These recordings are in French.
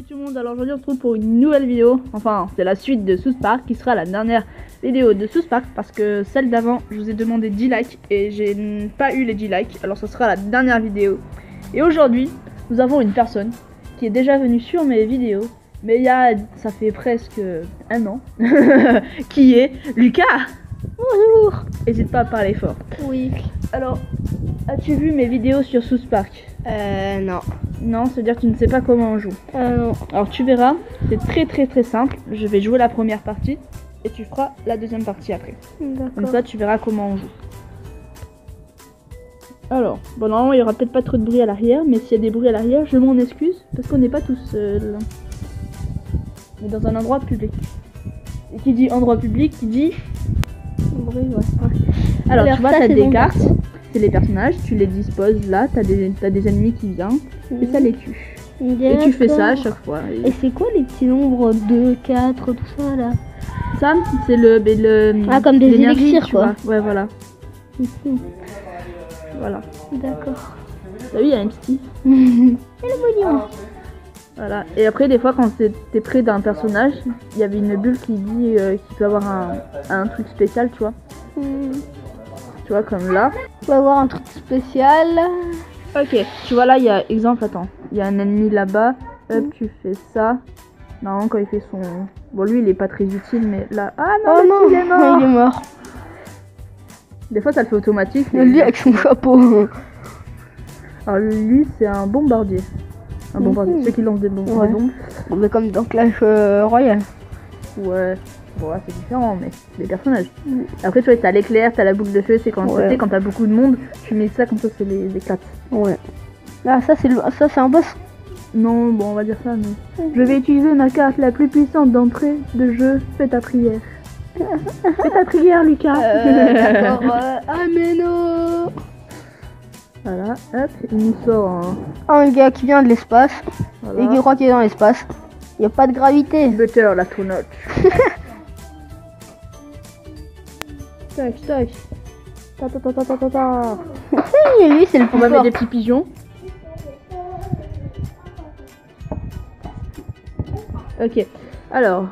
tout le monde, alors aujourd'hui on se retrouve pour une nouvelle vidéo. Enfin, c'est la suite de South Park qui sera la dernière vidéo de South Park parce que celle d'avant, je vous ai demandé 10 likes et j'ai pas eu les 10 likes. Alors ce sera la dernière vidéo. Et aujourd'hui, nous avons une personne qui est déjà venue sur mes vidéos, mais ça fait presque un an, qui est Lucas. Bonjour. N'hésite pas à parler fort. Oui. Alors, as-tu vu mes vidéos sur South Park? Non. Non, c'est-à-dire que tu ne sais pas comment on joue. Non. Alors tu verras, c'est très simple. Je vais jouer la première partie et tu feras la deuxième partie après. Comme D'accord. ça, tu verras comment on joue. Alors, bon, normalement, il n'y aura peut-être pas trop de bruit à l'arrière, mais s'il y a des bruits à l'arrière, je m'en excuse parce qu'on n'est pas tout seul. On est dans un endroit public. Et qui dit endroit public, qui dit bruit, ouais. Alors, tu vois, t'as des cartes. C'est les personnages, tu les disposes là, t'as des ennemis qui viennent et ça les tue. Et tu fais ça à chaque fois. Et c'est quoi les petits nombres 2, 4, tout ça là? Ça, c'est le ah, comme des l'énergie, élixirs tu quoi. vois. Ouais, voilà. Voilà. D'accord. T'as vu, il y a un petit. Et le mignon. Voilà. Et après, des fois, quand t'es près d'un personnage, il y avait une bulle qui dit qu'il peut avoir un truc spécial, tu vois. Tu vois, comme là. On va avoir un truc spécial. Ok, tu vois là, il y a exemple, attends, il y a un ennemi là-bas, hop, tu fais ça. Normalement, quand il fait son... Bon, lui, il est pas très utile, mais là... Ah non, Oh non, il est mort. il est mort. Des fois, ça le fait automatique. Mais lui avec son chapeau. Alors, lui, c'est un bombardier. Un bombardier, ceux qui lancent des bombes. Ouais. Des bombes. Mais comme dans Clash Royale. Ouais, bon, là, c'est différent, mais c'est des personnages. Après, tu vois, t'as l'éclair, t'as la boucle de feu, c'est quand quand t'as beaucoup de monde, tu mets ça comme ça, c'est les éclates. Ouais. Ah, ça c'est un boss. Non, bon, on va dire ça, mais... Je vais utiliser ma carte la plus puissante d'entrée de jeu, fais ta prière. Fais ta prière, Lucas. D'accord. Ah mais non. Voilà, hop, il nous sort Un gars qui vient de l'espace voilà. et qui croit qu'il est dans l'espace. Il n'y a pas de gravité. Butter, l'astronaute. Tac, tac. Ta. Et lui c'est le plus On va fort. mettre des petits pigeons. Ok, alors.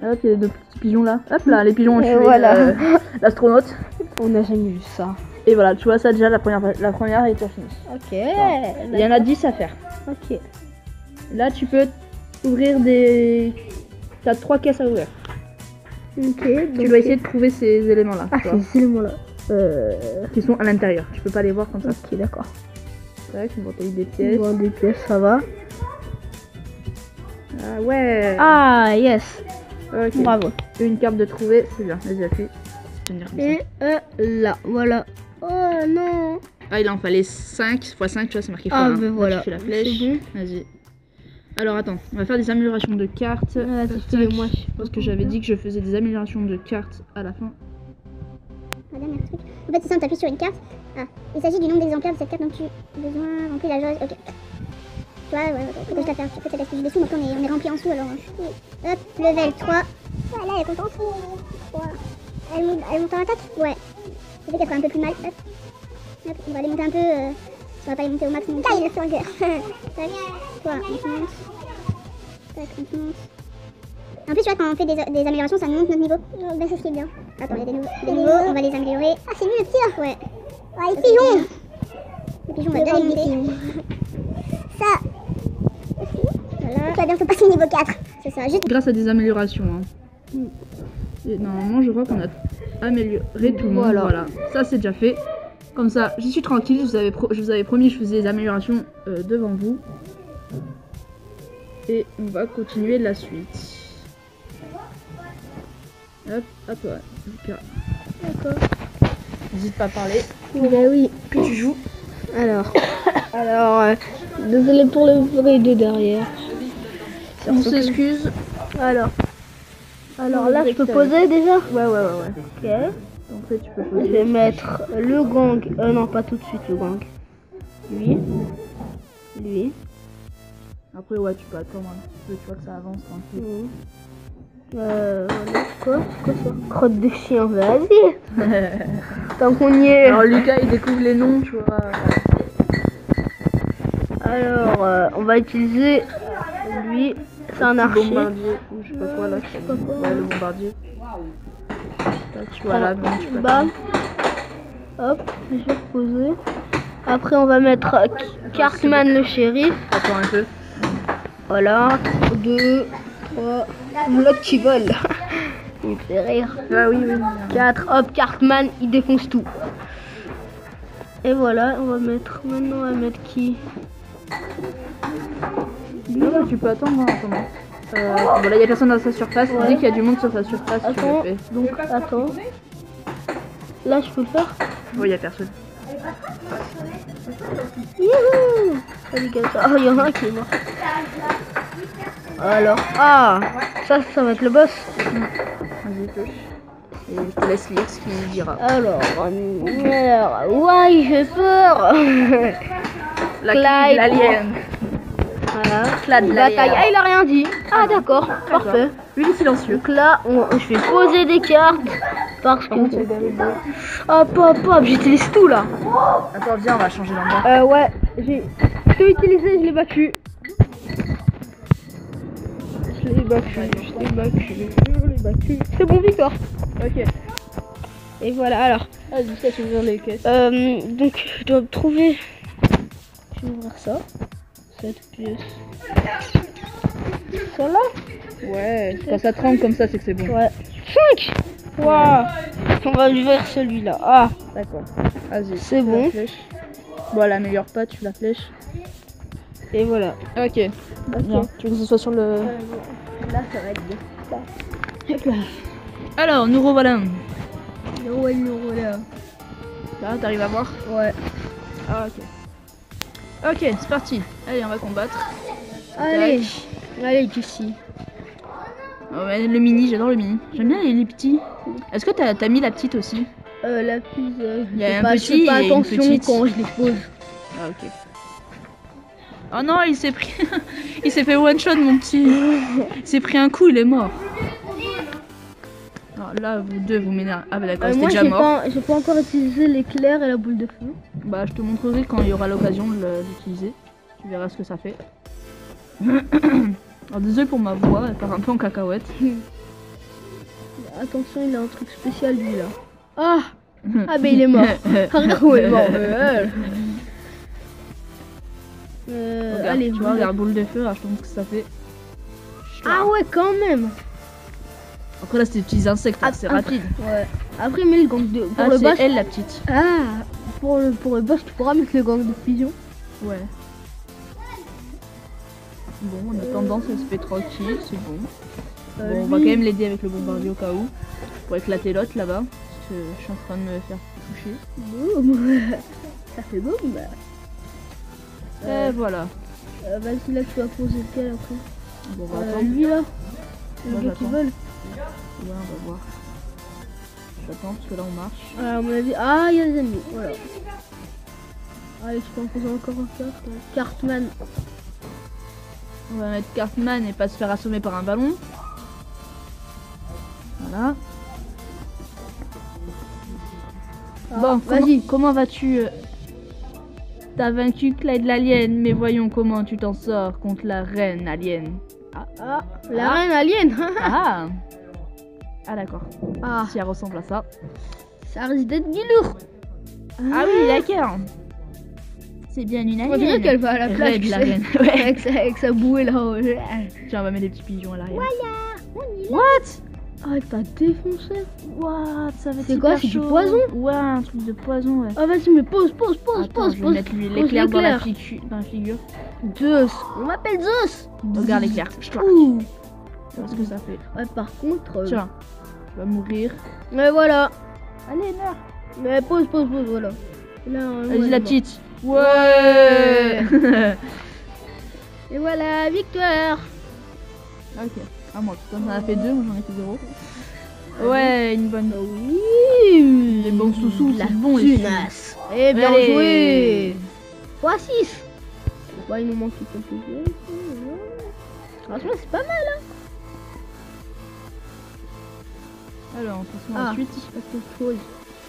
Hop, il y a deux petits pigeons là. Hop là, les pigeons ont tué voilà. l'astronaute. On n'a jamais vu ça. Et voilà, tu vois ça déjà, la première est déjà finie. Ok. Il y en a 10 à faire. Ok. Là, tu peux ouvrir des... T'as 3 caisses à ouvrir. Ok. Tu dois essayer de trouver ces éléments-là. Ah, tu vois, ces éléments-là. qui sont à l'intérieur. Tu peux pas les voir comme ça. Ok, d'accord. Tac, une bouteille des pièces. Bon, des pièces, ça va. Ah ouais. Ah, yes. Ok. Bravo. Une carte de trouver, c'est bien. Vas-y, appuie. Et là, voilà. Oh non. Ah, il en fallait 5 x 5, tu vois, c'est marqué Ah, fois 1. mais voilà. Tu fais la flèche. C'est bon. Vas-y. Alors, attends, on va faire des améliorations de cartes. Moi. Parce que j'avais dit que je faisais des améliorations de cartes à la fin. Un dernier truc. En fait, c'est simple, t'appuies sur une carte. Ah, il s'agit du nombre d'exemplaires de cette carte dont tu as besoin. Remplir la jauge. Ok. Tu vois, ouais, faut que je la fasse. Après, ça laisse plus dessous. Donc, on est rempli en dessous. Alors, hop, level 3. Ouais, là, elle est contente. Ouais. Elle monte en attaque. Ouais. Ça fait qu'elle fera un peu plus mal. Hop. Hop, on va les monter un peu. On va pas les monter au maximum. Taille le flingueur. Tac. Toi, on te monte. Tac, on te monte. En plus, tu vois, quand on fait des améliorations, ça nous monte notre niveau. Oh, ben, c'est ce qui est bien. Attends, il y a des niveaux, on va les améliorer. Ah, c'est lui le petit là. Ouais. Ouais, les pigeons. Les pigeons, on va bien les monter. Ça. Voilà. Tu vas bientôt passer au niveau 4. C'est ça, juste. Grâce à des améliorations. Hein. Et normalement, je crois qu'on a amélioré tout le monde. Voilà. Ça, c'est déjà fait. Comme ça, je suis tranquille. Je vous avais promis que je faisais des améliorations devant vous. Et on va continuer la suite. Hop, à toi, Lucas. D'accord. N'hésite pas à parler. Bah oui. Que tu joues. Alors, désolé pour le bruit de derrière. On s'excuse. Alors là, je peux poser déjà. Ouais. Ok. En fait, tu peux Je poser. vais mettre le gang. Non, pas tout de suite le gang. Lui. Après, ouais, tu peux attendre un petit peu, tu vois que ça avance tranquille. Voilà. Quoi ça? Crotte de chien, vas-y. Tant qu'on y est. Alors, Lucas, il découvre les noms, tu vois. Alors, on va utiliser lui. C'est un archer. Bombardier, ou je sais pas quoi là. sais pas quoi. Ouais, le bombardier. Là, tu vois là, donc tu peux Bam. Hop, je vais reposer. Après, on va mettre Cartman le shérif. attends un peu. Voilà. 2, 3. L'autre qui vole. Il me fait rire. Ah oui, oui. 4. Hop, Cartman, il défonce tout. Et voilà, on va mettre. Maintenant, on va mettre qui? Non, tu peux attendre, hein, attends. Voilà, il y a personne dans sa surface. Ouais. Dès qu'il y a du monde sur sa surface, tu Attends, le fais. donc attends. Là, je peux le faire. Oui, il y a personne. Youhou! Allez, gars, oh, il y en a un qui est mort. Alors, ça va être le boss. Vas-y, touche. Et je te laisse lire ce qu'il dira. Alors, ouais, j'ai peur. Clyde. L'alien. Voilà. Clad de Bataille. l'alien. Ah, il a rien dit. Ah, d'accord, parfait. Lui, il est silencieux. Donc là, je vais poser des cartes parce que. Hop, hop, hop, j'utilise tout là. Attends, viens, on va changer d'endroit. Ouais, j'ai tout utilisé, je l'ai battu. Je l'ai battu. C'est bon, victoire. Ok. Et voilà, alors. Vas-y, je laisse ouvrir les caisses. Donc, je dois trouver. Je vais ouvrir ça. Cette pièce. Celle-là? Ouais, quand ça tremble comme ça, c'est que c'est bon. Ouais. 5. Waouh. On va ouvrir celui-là. Ah, D'accord. Vas-y. c'est la bon. flèche. Bon, elle améliore pas, tu la flèche. Et voilà. Ok. Bien. Tu veux que ce soit sur le. Là, ça va être bien. Alors, nous revoilà. Ouais, là. Là, t'arrives à voir? Ouais. Ah, ok. Ok, c'est parti. Allez, on va combattre. Allez. Allez, ici. Oh, ouais, le mini, j'adore le mini. J'aime bien les petits. Est-ce que t'as mis la petite aussi? La plus. Il y a un je petit fais pas et une attention petite. quand je les pose. Ah, ok. Oh non, il s'est pris. Il s'est fait one shot, mon petit. Il s'est pris un coup, il est mort. Alors là, vous deux, vous m'énervez. Ah, bah d'accord, c'était Moi, déjà mort. j'ai pas encore utilisé l'éclair et la boule de feu. Bah, je te montrerai quand il y aura l'occasion de l'utiliser. Tu verras ce que ça fait. Alors, désolé pour ma voix, elle part un peu en cacahuète. Attention, il a un truc spécial lui là. Ah, ben il est mort. Rico est mort. Regarde, Allez, tu vois, regarde, boule de feu, là, je te montre ce que ça fait. Ah ouais, quand même. Après là, c'est des petits insectes, c'est rapide. Ouais. Après, mais le gang de. Pour Ah, le c'est boss. elle la petite. Ah, pour le boss, tu pourras mettre le gang de fusion. Ouais. Bon, en attendant, ça se fait tranquille, c'est bon. Bon, on va quand même l'aider avec le bombardier au cas où. Pour éclater l'autre là-bas. Parce que je suis en train de me faire toucher. Boum. Ça fait boum. Et voilà. Vas-y, là, tu vas poser lequel après. Bon, on va attendre. Lui là. Le Ouais, gars qui j'attends. vole. Ouais, on va voir. J'attends parce que là on marche. À mon avis. Ah, il y a des ennemis. Voilà. Allez, tu peux en poser encore un carte. Cartman. On va mettre Cartman et pas se faire assommer par un ballon. Voilà. Bon, vas-y. Comment vas-tu T'as vaincu Clyde l'alien, mais voyons comment tu t'en sors contre la reine alien. La reine alien. Ah Ah d'accord. Ah, Si elle ressemble à ça. ça risque d'être du lourd. Ah oui, d'accord. C'est bien une alien. On dirait qu'elle va à la plage. Raide, tu la sais. reine. Ouais. avec sa bouée là-haut. Tiens, on va mettre des petits pigeons à l'arrière. What? Ah, il t'a défoncé. What? Ça va être C'est quoi, hyper c'est du chaud. poison? Ouais, un truc de poison, ouais. Ah, vas-y, mais pose. Attends, je vais pose. mettre lui Pose l'éclair dans la l'éclair. figure. Zeus. On m'appelle Zeus. Regarde l'éclair. Ouh. Tu vois ce que ça fait. Ouais, par contre. Tiens, tu vas mourir. Mais voilà. Allez, meurs. Mais pose, voilà. Là, Vas-y, la petite. Ouais. Ouais. Et voilà, victoire. Ok, à moi. Toi, t'en as fait 2, moi j'en ai fait 0. Ouais, une bonne. Oui. Les bons sous-sous, La c'est bon, les tunasse. Eh bien Allez. joué. 3-6. Ouais, il nous manque quelques choses. Franchement, c'est pas mal. Alors, on passe à Ah. la suite. Quelque chose.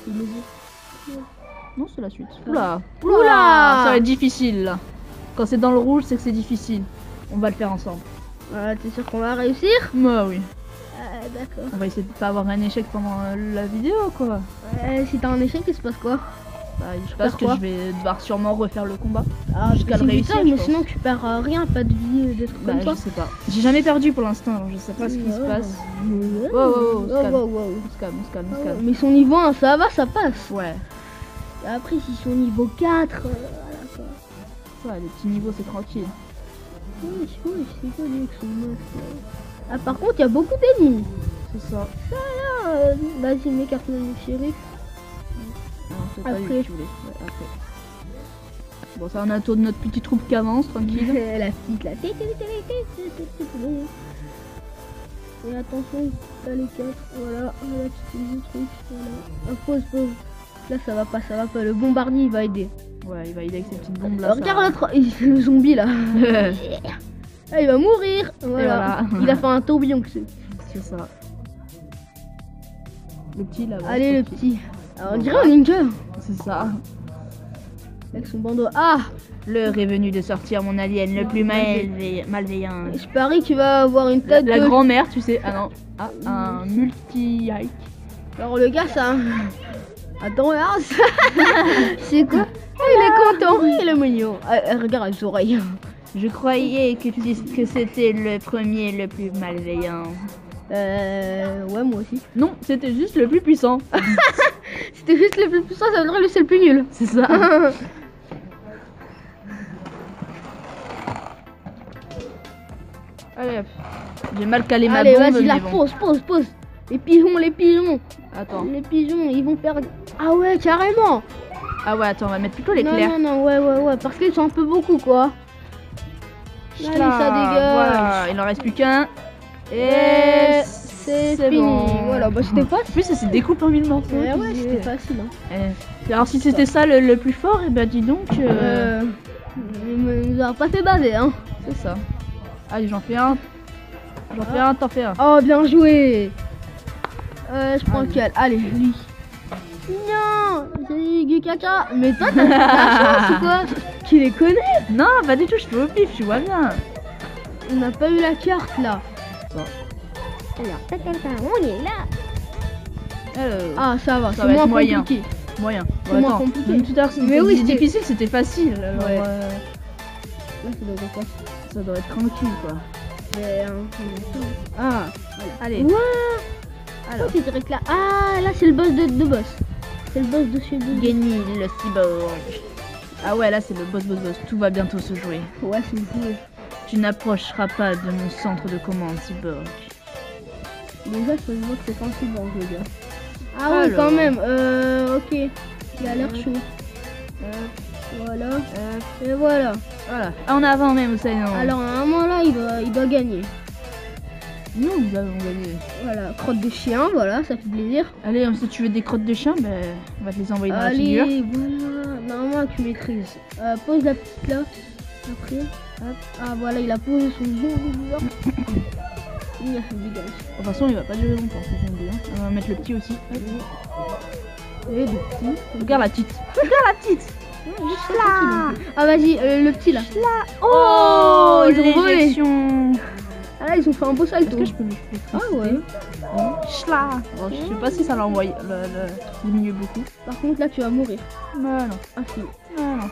Il nous dit. Non, c'est la suite. Oula. Oula. Ça va être difficile là. Quand c'est dans le rouge, c'est que c'est difficile. On va le faire ensemble. T'es sûr qu'on va réussir? Moi, oui. D'accord. On va essayer de pas avoir un échec pendant la vidéo, quoi. Si t'as un échec, il se passe quoi? Bah, je pense que quoi je vais devoir sûrement refaire le combat. Jusqu'à le réussir, je mais pense. sinon tu perds rien, pas de vie, des trucs Bah, comme ça. je sais pas. J'ai jamais perdu pour l'instant, alors je sais pas ce qui se passe. Wow, on se calme. On se calme, on se calme, on se calme. Mais son niveau 1, ça va, ça passe. Ouais. Et après, si son niveau 4, voilà quoi. Ouais, les petits niveaux, c'est tranquille. Oui, c'est connu avec son meuf. Ah, par contre, il y a beaucoup d'ennemis. C'est ça. Vas-y, m'écarte-moi le shérif. Non, c'est pas lui Après. que tu voulais. Ouais, après. Bon, ça, on a tour de notre petite troupe qui avance, tranquille. La petite, la tête. Et attention, t'as les 4. Voilà, là, tu fais le truc. Voilà. Pause. Là, ça va pas. Le bombardier, il va aider. Ouais, il va aider avec ses petites bombes là. Regarde l'autre, le zombie là. Ah, il va mourir. Voilà. voilà. Il a fait un tourbillon. C'est ça. Le petit là. Allez, le petit. Alors, on dirait un ninja. C'est ça. Avec son bandeau. Ah, L'heure est venue de sortir mon alien le plus malveillant. je parie qu'il va avoir une La tête de... grand-mère, tu sais. Ah non. Ah, un multi-hike. Alors le gars, ça... Attends, regarde ça. C'est quoi? Il est content, il est mignon. Regarde les oreilles. Je croyais que c'était le premier, le plus malveillant. Ouais, moi aussi. Non, c'était juste le plus puissant. C'était juste le plus puissant, ça veut dire le c'est le plus nul. C'est ça. Allez hop. J'ai mal calé ma Allez, bombe. vas-y, mais la bon. pause. Les pigeons. Attends. Les pigeons, ils vont perdre... Ah ouais, carrément. Ah ouais, attends, on va mettre plutôt l'éclair. Non, ouais, parce qu'ils sont un peu beaucoup, quoi. Allez, Là, ça dégage. Voilà, il en reste plus qu'un. Et Et c'est fini. bon. Voilà, bah c'était pas... En plus, ça se découpe en 1000 morceaux. Ouais, tu sais. c'était facile. Hein. Alors, si c'était ça le plus fort, et ben dis donc. Il nous a pas fait baser, hein. C'est ça. Allez, j'en fais un. T'en fais un. Oh, bien joué. Je prends Allez. lequel? Allez, lui. Non, c'est du caca. Mais toi, t'as la chance ou quoi? Tu les connais? Non, pas du tout, je fais au pif, tu vois bien. On n'a pas eu la carte là. Ça. Alors, on est là. Ah, ça va, Ça c'est va être moins moyen. compliqué. Moyen. C'est moins compliqué. Même tout à l'heure, Mais oui, c'était- difficile, c'était facile. Alors, Ouais. Là, ça doit être quoi? ça doit être tranquille, quoi. Ah, Allez. ouais. Alors, C'est direct là. Ah, là, c'est le boss de boss. C'est le boss de chez nous. Genny, le cyborg. Ah ouais, là, c'est le boss. Tout va bientôt se jouer. Ouais, c'est cool. Tu n'approcheras pas de mon centre de commande, cyborg. Déjà, ça se voit que c'est pas un cyborg, le gars. Ah ouais, Alors. quand même. Ok. Il a l'air chaud. Voilà. Et voilà. Voilà. En avant même, ça non. Alors, à un moment là, il doit gagner. nous avons gagné. Voilà, crotte de chien, voilà, ça fait plaisir. Allez, si tu veux des crottes de chien, ben, on va te les envoyer dans la figure. Allez, voilà. Normalement, tu maîtrises. Pose la petite là. Après. Hop. Ah, voilà, il a posé son jeu. Il a fait du gaz. De toute façon, il va pas durer longtemps, ça j'aime bien. On va mettre le petit aussi. Et le petit. Regarde la petite. Regarde la petite. Juste là. Ah, vas-y, le petit là. Oh, ils ont volé. l'éjection. Ah là, ils ont fait un beau Est-ce salto. que je peux le Ah ouais. Schla. Bon, je sais pas si ça l'a envoyé, diminué beaucoup. Par contre, là, tu vas mourir. Non, non. Ah, si. Non, non.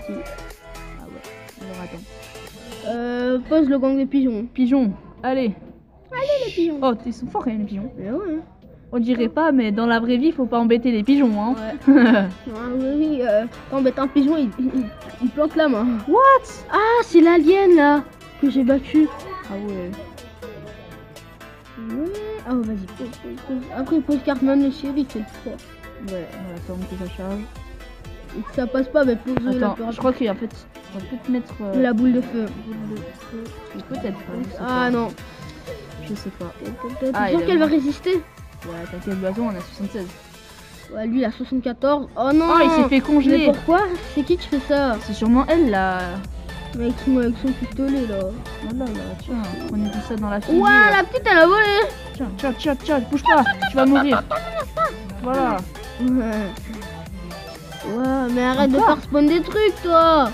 Si. Ah ouais. Alors attends. Pose le gang des pigeons. Pigeon. Allez. Les pigeons. Oh, ils sont forts quand même les pigeons. Mais ouais. On dirait pas, mais dans la vraie vie, faut pas embêter les pigeons, hein. Ouais. Ah oui, t'embêtes un pigeon, il plante la main. What? Ah, c'est l'alien là que j'ai battu. Ah ouais. Ouais. Ah, vas-y, pose. Après, pose Cartman le chéri, c'est le fort. Ouais, on va attendre que ça charge. Et que ça passe pas, mais pose la Attends, je crois qu'en fait, on va peut-être mettre. la boule de feu. Peut-être pas. je sais Ah pas. non. Je sais pas. T'es Ah, sûr il a qu'elle va bon. résister? Ouais, t'inquiète, Blason, on a 76. Ouais, lui, il a 74. Oh non. Oh, il s'est fait Mais congeler. pourquoi? C'est qui fait ça? C'est sûrement elle là. Mais avec son pistolet là. Oh là là, tiens, prenez tout ça dans la figure. Ouais, la petite, elle a volé. Tiens, bouge pas, tu vas mourir. Voilà. Ouais. Ouais, mais arrête de Encore faire spawn des trucs, toi.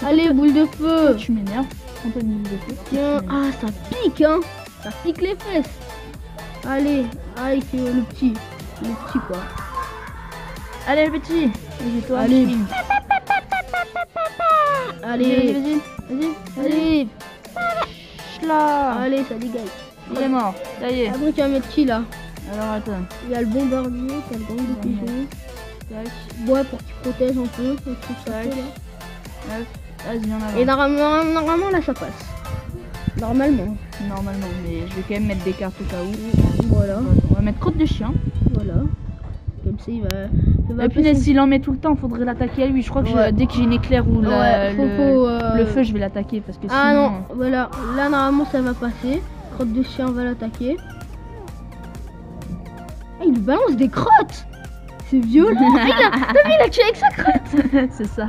Allez, boule de feu. Tu m'énerves. Prends-toi une boule de feu. Tiens, ah, ça pique, hein. Ça pique les fesses. Allez, avec le petit. Le petit, quoi. Allez, le petit. Vas-y, toi. Allez. Chine. Allez, Vas-y. allez. Là. Allez, ça dégage. Il est mort. Ça y est. Après, tu vas mettre qui, là? Alors, attends. Il y a le bombardier, t'as le gang de pigeons. Tac. Ouais, pour qu'il protège un peu. Le truc ça fait, là. Hop. Vas-y, en avant. Et normalement, là, ça passe. Normalement. Normalement, mais je vais quand même mettre des cartes au cas où. Voilà. On va mettre crotte de chien. Voilà. Comme ça, il va Et puis, s'il en met tout le temps, faudrait l'attaquer à lui. Je crois que Ouais. dès que j'ai une éclair ou Ouais, le feu, je vais l'attaquer parce que Ah sinon. non, voilà. Là, normalement, ça va passer. Crotte de chien va l'attaquer. Ah, il lui balance des crottes. C'est violent. Il a tué avec sa crotte. C'est ça.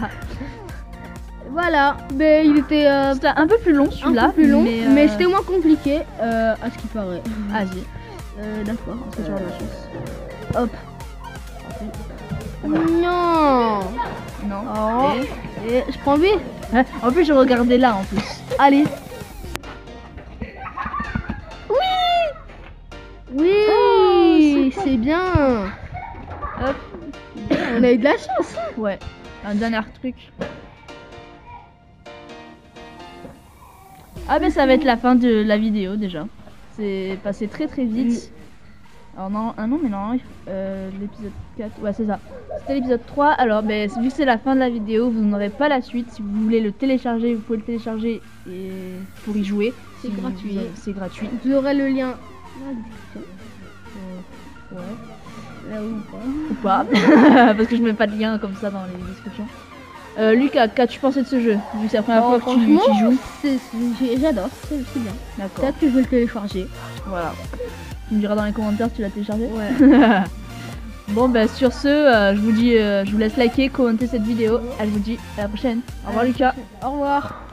Voilà. Mais il était C'était un peu plus long un celui-là. peu plus long, mais, mais c'était moins compliqué à ce qu'il paraît. Vas-y. D'accord. Est-ce que tu as de la chance? Hop. Non. Non. Oh. Et je prends B. Ah, en plus, je regardais là en plus. Allez. Oui. Oui, c'est c'est bien. Hop. On a eu de la chance. Ouais. Un dernier truc. Ah ben ça va être la fin de la vidéo déjà. C'est passé très très vite. Alors non, mais non, l'épisode 4, ouais c'est ça. C'était l'épisode 3, alors ben, vu que c'est la fin de la vidéo, vous n'aurez pas la suite. Si vous voulez le télécharger, vous pouvez le télécharger et pour y jouer. C'est gratuit. C'est gratuit. Vous aurez le lien dans la description. Ouais. Là où pas. Ou pas. Parce que je mets pas de lien comme ça dans les descriptions. Lucas, qu'as-tu pensé de ce jeu? Vu que c'est la première fois que tu y joues. J'adore, c'est bien. D'accord. Peut-être que je vais le télécharger. Voilà. Tu me diras dans les commentaires si tu l'as téléchargé. Ouais. Bon bah sur ce, je vous dis, je vous laisse liker, commenter cette vidéo. Je vous dis à la prochaine. Au revoir Lucas. Au revoir.